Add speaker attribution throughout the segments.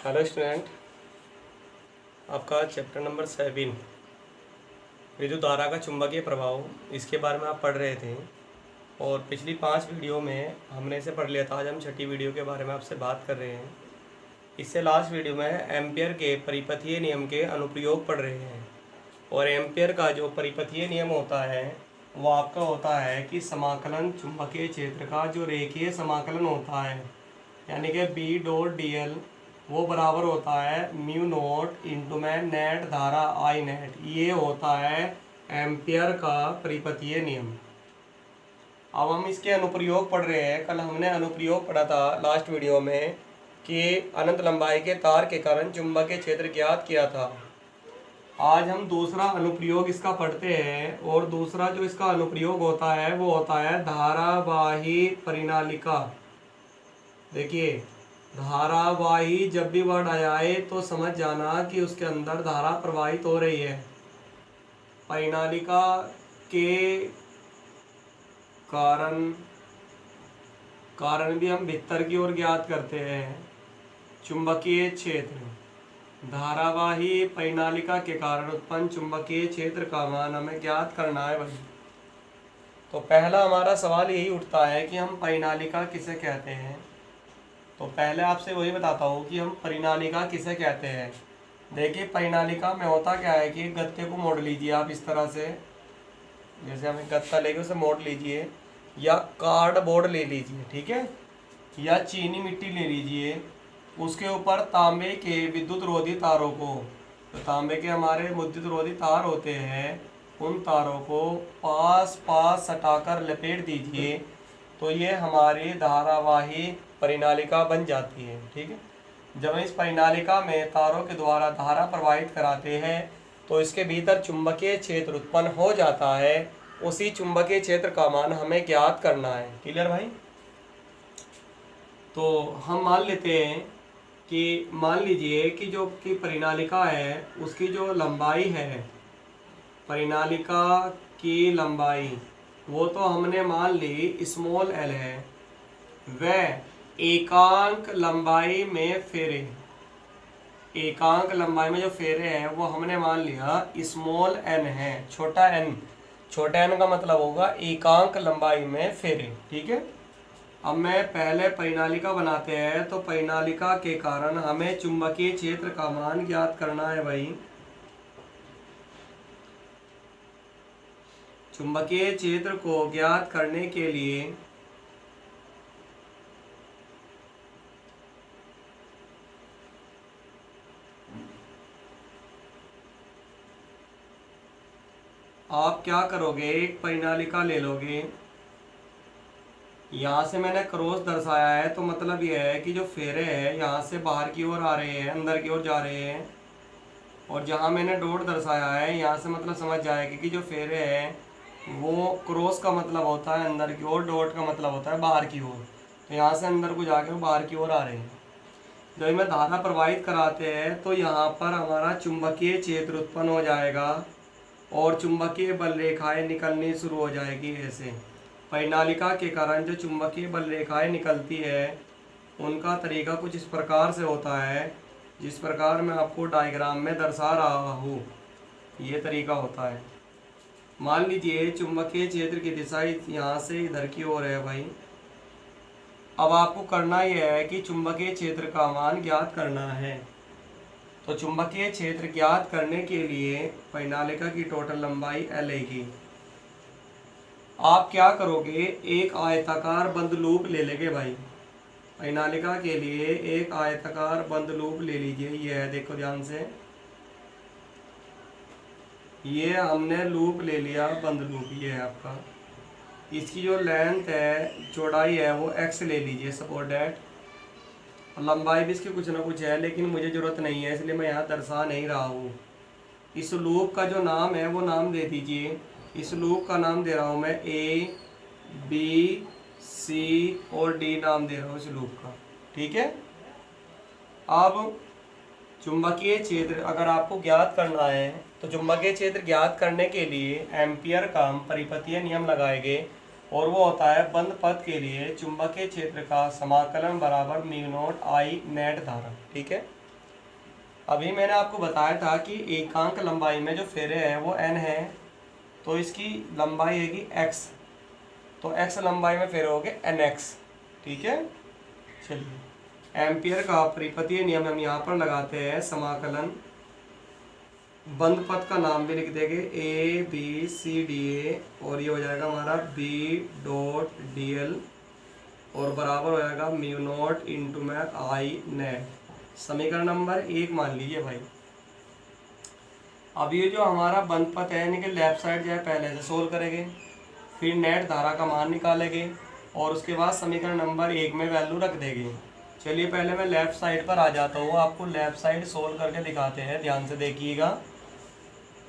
Speaker 1: Hello student, आपका chapter number 7 विद्युत धारा का चुंबकीय प्रभाव, इसके बारे में आप पढ़ रहे थे। और पिछली 5 वीडियो में हमने इसे पढ़ लिया था। आज हम छठी वीडियो के बारे में आपसे बात कर रहे हैं। इससे लास्ट वीडियो में एम्पियर के परिपथीय नियम के अनुप्रयोग पढ़ रहे हैं। और एम्पियर का जो परिपथीय नियम होता है वो आपका होता है कि समाकलन चुंबकीय क्षेत्र का जो रेखीय समाकलन होता है, यानी कि बी डॉट डी एल, वो बराबर होता है म्यू नोट इंटू में नेट धारा आई नेट। ये होता है एम्पियर का परिपथीय नियम। अब हम इसके अनुप्रयोग पढ़ रहे हैं। कल हमने अनुप्रयोग पढ़ा था लास्ट वीडियो में कि अनंत लंबाई के तार के कारण चुंबकीय क्षेत्र ज्ञात किया था। आज हम दूसरा अनुप्रयोग इसका पढ़ते हैं। और दूसरा जो इसका अनुप्रयोग होता है वो होता है धारावाही परिनालिका। देखिए, धारावाही जब भी वर्ड आए तो समझ जाना कि उसके अंदर धारा प्रवाहित हो रही है। परिनालिका के कारण भी हम भीतर की ओर ज्ञात करते हैं। चुंबकीय क्षेत्र, धारावाही परिनालिका के कारण उत्पन्न चुंबकीय क्षेत्र का मान हमें ज्ञात करना है भाई। तो पहला हमारा सवाल यही उठता है कि हम परिनालिका किसे कहते हैं। तो पहले आपसे वही बताता हूँ कि हम परिनालिका किसे कहते हैं। देखिए, परिनालिका में होता क्या है कि गत्ते को मोड़ लीजिए आप इस तरह से, जैसे हमें गत्ता लेके उसे मोड़ लीजिए, या कार्डबोर्ड ले लीजिए, ठीक है, या चीनी मिट्टी ले लीजिए। उसके ऊपर तांबे के विद्युत रोधी तारों को, तो तांबे के हमारे विद्युत रोधी तार होते हैं, उन तारों को पास पास सटाकर लपेट दीजिए। तो ये हमारी धारावाही परिनालिका बन जाती है, ठीक है। जब इस परिनालिका में तारों के द्वारा धारा प्रवाहित कराते हैं तो इसके भीतर चुंबकीय क्षेत्र उत्पन्न हो जाता है। उसी चुंबकीय क्षेत्र का मान हमें ज्ञात करना है। क्लियर भाई? तो हम मान लेते हैं कि मान लीजिए कि जो कि परिनालिका है उसकी जो लंबाई है, परिनालिका की लंबाई वो तो हमने मान ली स्मॉल एल है। वह एकांक लंबाई में फेरे, एकांक लंबाई में जो फेरे हैं वो हमने मान लिया स्मॉल एन है, छोटा एन। छोटा एन का मतलब होगा एकांक लंबाई में फेरे, ठीक है। अब मैं पहले परिनालिका बनाते हैं। तो परिनालिका के कारण हमें चुंबकीय क्षेत्र का मान ज्ञात करना है भाई। चुंबकीय क्षेत्र को ज्ञात करने के लिए आप क्या करोगे, एक परिनालिका ले लोगे। यहाँ से मैंने क्रॉस दर्शाया है, तो मतलब यह है कि जो फेरे हैं यहाँ से बाहर की ओर आ रहे हैं, अंदर की ओर जा रहे हैं। और जहाँ मैंने डॉट दर्शाया है यहाँ से मतलब समझ जाएगी कि जो फेरे हैं वो क्रॉस का मतलब होता है अंदर की ओर, डॉट का मतलब होता है बाहर की ओर। तो यहाँ से अंदर को जाके वो बाहर की ओर आ रहे हैं। जब इनमें धारा प्रवाहित कराते हैं तो यहाँ पर हमारा चुंबकीय क्षेत्र उत्पन्न हो जाएगा और चुंबकीय बल रेखाएं निकलनी शुरू हो जाएगी। ऐसे परिनालिका के कारण जो चुंबकीय बल रेखाएं निकलती है उनका तरीका कुछ इस प्रकार से होता है, जिस प्रकार मैं आपको डायग्राम में दर्शा रहा हूँ। ये तरीका होता है। मान लीजिए चुंबकीय क्षेत्र की दिशा यहाँ से इधर की ओर है भाई। अब आपको करना यह है कि चुंबकीय क्षेत्र का मान ज्ञात करना है। तो चुंबकीय क्षेत्र ज्ञात करने के लिए परिनालिका की टोटल लंबाई एल है। आप क्या करोगे, एक आयताकार बंद लूप ले लेंगे भाई। परिनालिका के लिए एक आयताकार बंद लूप ले लीजिए। ये है, देखो ध्यान से, ये हमने लूप ले लिया, बंद लूप ये है आपका। इसकी जो लेंथ है, चौड़ाई है, वो एक्स ले लीजिए सपोज डैट। लंबाई भी इसकी कुछ ना कुछ है, लेकिन मुझे ज़रूरत नहीं है इसलिए मैं यहाँ दर्शा नहीं रहा हूँ। इस लूप का जो नाम है वो नाम दे दीजिए। इस लूप का नाम दे रहा हूँ मैं ए, बी, सी और डी नाम दे रहा हूँ इस लूप का, ठीक है। अब चुंबकीय क्षेत्र अगर आपको ज्ञात करना है तो चुंबकीय क्षेत्र ज्ञात करने के लिए एम्पियर का हम परिपथीय नियम लगाएंगे। और वो होता है बंद पथ के लिए चुंबकीय क्षेत्र का समाकलन बराबर म्यू नॉट आई नेट धारा, ठीक है। अभी मैंने आपको बताया था कि एकांक लंबाई में जो फेरे हैं वो n है, तो इसकी लंबाई हैगी x, तो x लंबाई में फेरे हो गए nx। ठीक है, चलिए एम्पियर का परिपतीय नियम हम यहाँ पर लगाते हैं। समाकलन बंद पथ का नाम भी लिख देंगे ए बी सी डी ए, और ये हो जाएगा हमारा बी डॉट डी एल, और बराबर हो जाएगा म्यू नॉट इंटू में आई नेट। समीकरण नंबर 1 मान लीजिए भाई। अब ये जो हमारा बंद पथ है यानी कि लेफ्ट साइड जो है पहले से सोल्व करेंगे, फिर नेट धारा का मान निकालेंगे, और उसके बाद समीकरण नंबर 1 में वैल्यू रख देंगे। चलिए पहले मैं लेफ्ट साइड पर आ जाता हूँ, आपको लेफ्ट साइड सोल्व करके दिखाते हैं। ध्यान से देखिएगा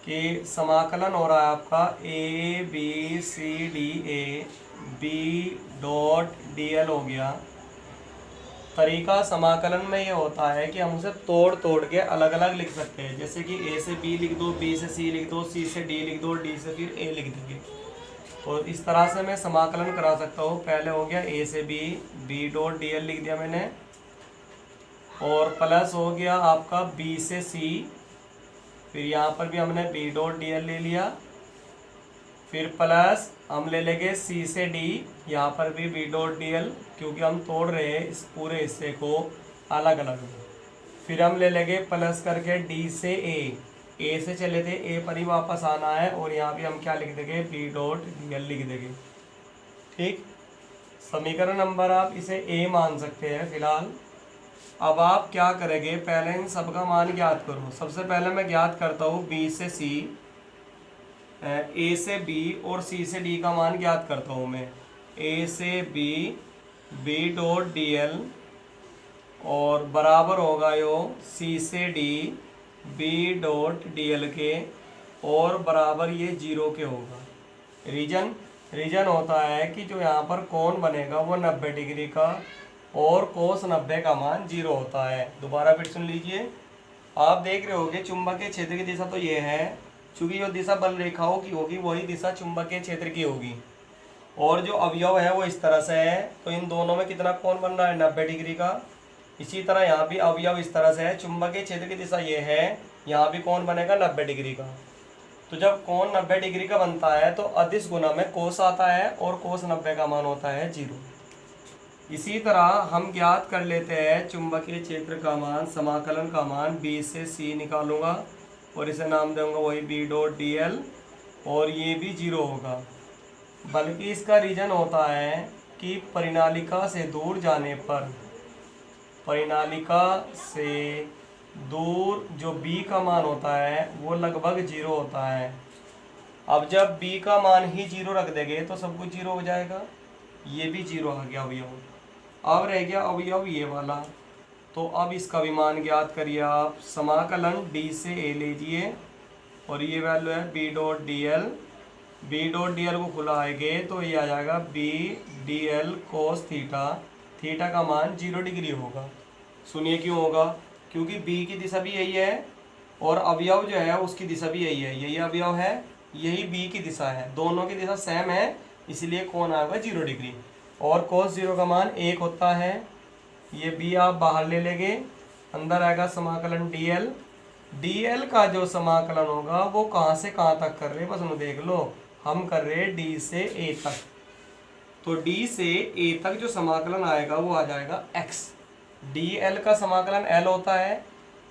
Speaker 1: कि समाकलन हो रहा है आपका A B C D A, B dot D L हो गया। तरीका समाकलन में ये होता है कि हम उसे तोड़ तोड़ के अलग अलग लिख सकते हैं, जैसे कि ए से बी लिख दो, बी से सी लिख दो, सी से डी लिख दो, डी से फिर ए लिख देंगे। तो इस तरह से मैं समाकलन करा सकता हूँ। पहले हो गया ए से B, B dot D L लिख दिया मैंने, और प्लस हो गया आपका बी से सी, फिर यहाँ पर भी हमने बी डॉट डी एल ले लिया, फिर प्लस हम ले लेंगे सी से डी, यहाँ पर भी बी डॉट डी एल, क्योंकि हम तोड़ रहे हैं इस पूरे हिस्से को अलग अलग। फिर हम ले लेंगे प्लस करके डी से ए से चले थे, ए पर ही वापस आना है, और यहाँ भी हम क्या लिख देंगे बी डॉट डी एल लिख देंगे। ठीक, समीकरण नंबर आप इसे ए मान सकते हैं फिलहाल। अब आप क्या करेंगे, पहले इन सब का मान ज्ञात करो। सबसे पहले मैं ज्ञात करता हूँ बी से सी, ए से बी और सी से डी का मान ज्ञात करता हूँ मैं। ए से B, B dot D L, और बराबर होगा यो सी से D, B dot D L के, और बराबर ये 0 के होगा। रीजन होता है कि जो यहाँ पर कोण बनेगा वो 90 डिग्री का, और कोस 90 का मान 0 होता है। दोबारा फिर सुन लीजिए। आप देख रहे होगे चुंबकीय क्षेत्र की दिशा तो ये है, चूंकि जो दिशा बल रेखाओं की होगी वही दिशा चुंबकीय क्षेत्र की होगी, और जो अवयव है वो इस तरह से है, तो इन दोनों में कितना कोण बन रहा है 90 डिग्री का। इसी तरह यहाँ भी अवयव इस तरह से है, चुंबकीय क्षेत्र की दिशा ये है, यहाँ भी कोण बनेगा 90 डिग्री का। तो जब कोण 90 डिग्री का बनता है तो अदिश गुना में कोस आता है, और कोस 90 का मान होता है 0। इसी तरह हम ज्ञात कर लेते हैं चुंबकीय क्षेत्र का मान, समाकलन का मान बी से सी निकालूंगा, और इसे नाम दूंगा वही बी डॉट डी एल, और ये भी 0 होगा। बल्कि इसका रीजन होता है कि परिनालिका से दूर जाने पर, परिनालिका से दूर जो b का मान होता है वो लगभग 0 होता है। अब जब b का मान ही 0 रख देंगे तो सब कुछ 0 हो जाएगा। ये भी 0 आ गया अवयव। अब रह गया अवयव ये वाला, तो अब इसका भी मान ज्ञात करिए आप। समाकलन d से a लीजिए, और ये वैल्यू है b dot D L. B dot D L को खुलाएंगे तो ये आ जाएगा B D L cos theta, theta का मान 0 डिग्री होगा। सुनिए क्यों होगा, क्योंकि बी की दिशा भी यही है, और अवयव जो है उसकी दिशा भी यही है। यही अवयव है, यही बी की दिशा है, दोनों की दिशा सेम है, इसलिए कोण आएगा 0 डिग्री। और कोस 0 का मान 1 होता है। ये बी आप बाहर ले लेंगे, अंदर आएगा समाकलन डी एल। डी एल का जो समाकलन होगा वो कहाँ से कहाँ तक कर रहे हैं, बस देख लो। हम कर रहे हैं डी से ए तक, तो डी से ए तक जो समाकलन आएगा वो आ जाएगा x। डी एल का समाकलन l होता है,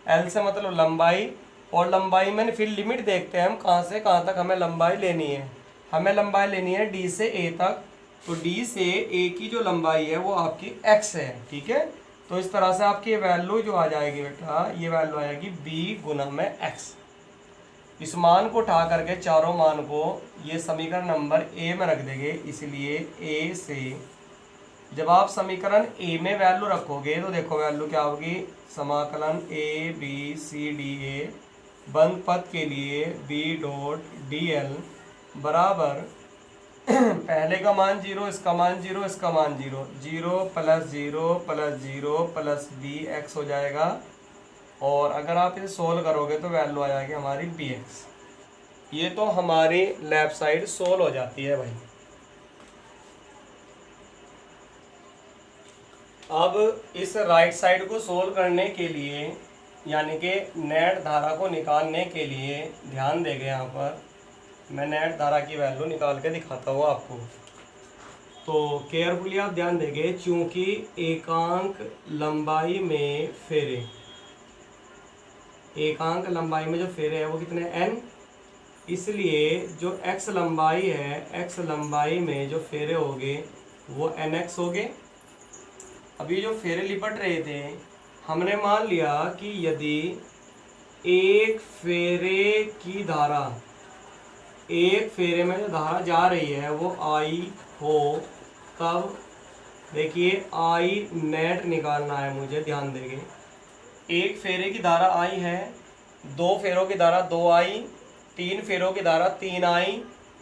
Speaker 1: l से मतलब लंबाई, और लंबाई में फिर लिमिट देखते हैं हम कहाँ से कहाँ तक हमें लंबाई लेनी है। हमें लंबाई लेनी है डी से ए तक, तो डी से ए की जो लंबाई है वो आपकी x है। ठीक है, तो इस तरह से आपकी वैल्यू जो आ जाएगी बेटा, ये वैल्यू आएगी b गुना में x। इस मान को उठा करके चारों मान को ये समीकरण नंबर ए में रख देंगे, इसलिए ए से जब आप समीकरण ए में वैल्यू रखोगे तो देखो वैल्यू क्या होगी। समाकलन ए बी सी डी ए बंद पथ के लिए बी डॉट डी एल बराबर पहले का मान 0, इसका मान 0, इसका मान 0, 0 plus 0 plus 0 plus B X हो जाएगा। और अगर आप इसे सोल्व करोगे तो वैल्यू आ जाएगी हमारी बी एक्स। ये तो हमारी लेफ्ट साइड सोल्व हो जाती है भाई। अब इस राइट साइड को सोल्व करने के लिए यानी कि नेट धारा को निकालने के लिए ध्यान देंगे। यहाँ पर मैं नेट धारा की वैल्यू निकाल के दिखाता हूँ आपको। तो केयरफुली आप ध्यान देंगे, चूंकि एकांक लंबाई में फेरे, एकांक लंबाई में जो फेरे है वो कितने n, इसलिए जो x लंबाई है, x लंबाई में जो फेरे होंगे वो nx होंगे। अभी जो फेरे लिपट रहे थे, हमने मान लिया कि यदि एक फेरे की धारा, एक फेरे में जो धारा जा रही है वो I हो, तब देखिए I नेट निकालना है मुझे, ध्यान देंगे। एक फेरे की धारा I है, दो फेरों की धारा 2I, तीन फेरों की धारा 3I,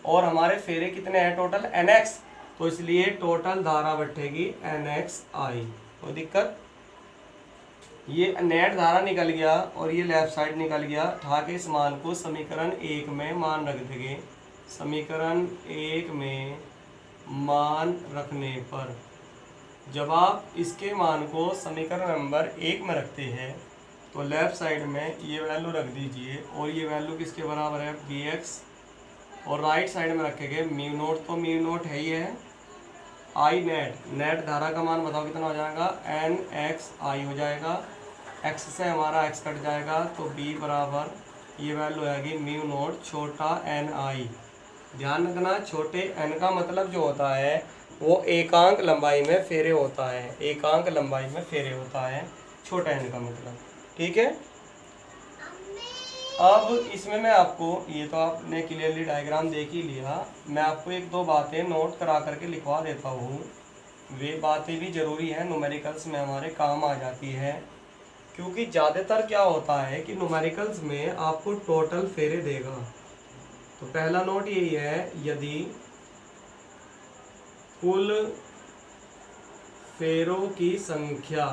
Speaker 1: और हमारे फेरे कितने हैं टोटल nx, तो इसलिए टोटल धारा बैठेगी nxI। कोई दिक्कत? ये नेट धारा निकल गया और ये लेफ्ट साइड निकल गया। उठा के इस मान को समीकरण 1 में मान रख देंगे। समीकरण 1 में मान रखने पर जब आप इसके मान को समीकरण नंबर 1 में रखते हैं तो लेफ्ट साइड में ये वैल्यू रख दीजिए, और ये वैल्यू किसके बराबर है, bx, और राइट साइड में रखेंगे म्यू नोट, तो म्यू नोट है ही है आई नेट। नेट धारा का मान बताओ कितना हो जाएगा, nxI हो जाएगा। x से हमारा x कट जाएगा तो b बराबर ये वैल्यू आएगी म्यू नोट छोटा ni। ध्यान रखना, छोटे n का मतलब जो होता है वो एकांक लंबाई में फेरे होता है, एकांक लंबाई में फेरे होता है छोटा n का मतलब। ठीक है। अब इसमें मैं आपको, ये तो आपने क्लियरली डायग्राम देख ही लिया, मैं आपको एक दो बातें नोट करा करके लिखवा देता हूँ। वे बातें भी ज़रूरी हैं, न्यूमेरिकल्स में हमारे काम आ जाती है। क्योंकि ज़्यादातर क्या होता है कि न्यूमेरिकल्स में आपको टोटल फेरे देगा। तो पहला नोट यही है, यदि कुल फेरों की संख्या,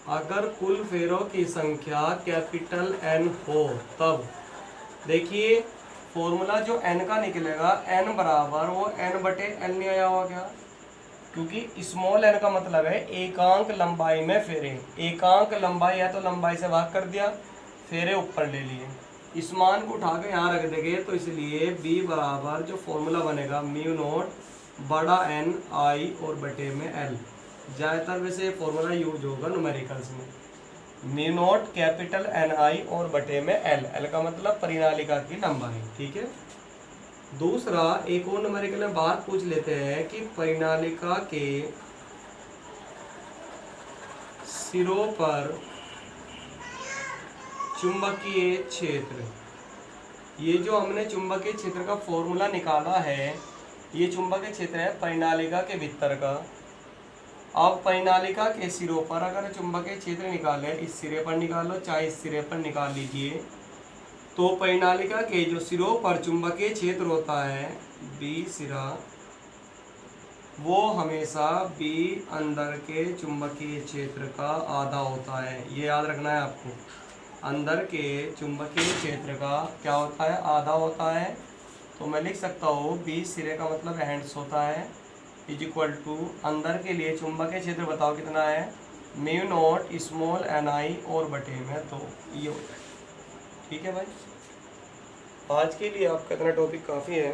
Speaker 1: अगर कुल फेरों की संख्या कैपिटल N हो, तब देखिए फॉर्मूला जो n का निकलेगा, n बराबर वो n बटे l नहीं आया हुआ क्या, क्योंकि स्मॉल n का मतलब है एकांक लंबाई में फेरे। एकांक लंबाई है तो लंबाई से भाग कर दिया, फेरे ऊपर ले लिए, इस मान को उठा के यहाँ रख देंगे। तो इसलिए b बराबर जो फॉर्मूला बनेगा म्यू नोट बड़ा N I और बटे में L। ज़्यादातर वैसे फॉर्मूला यूज होगा न्यूमेरिकल्स में, म्यू नोट कैपिटल NI और बटे में L। L का मतलब परिनालिका की लंबाई। ठीक है। दूसरा एक और न्यूमेरिकल में बात पूछ लेते हैं कि परिनालिका के सिरों पर चुंबकीय क्षेत्र, ये जो हमने चुंबकीय क्षेत्र का फॉर्मूला निकाला है, ये चुंबकीय क्षेत्र है परिनालिका के भीतर का। अब परिनालिका के सिरों पर अगर चुंबकीय क्षेत्र निकाले, इस सिरे पर निकालो चाहे इस सिरे पर निकाल लीजिए, तो परिनालिका के जो सिरों पर चुंबकीय क्षेत्र होता है B सिरा, वो हमेशा B अंदर के चुंबकीय क्षेत्र का आधा होता है। ये याद रखना है आपको, अंदर के चुंबकीय क्षेत्र का क्या होता है, आधा होता है। तो मैं लिख सकता हूँ B सिरे का मतलब हैंड्स होता है, इज इक्वल टू अंदर के लिए चुंबकीय क्षेत्र बताओ कितना है, म्यू नोट स्मॉल ni और बटे में, तो ये हो जाए। ठीक है भाई, आज के लिए आपका इतना टॉपिक काफ़ी है।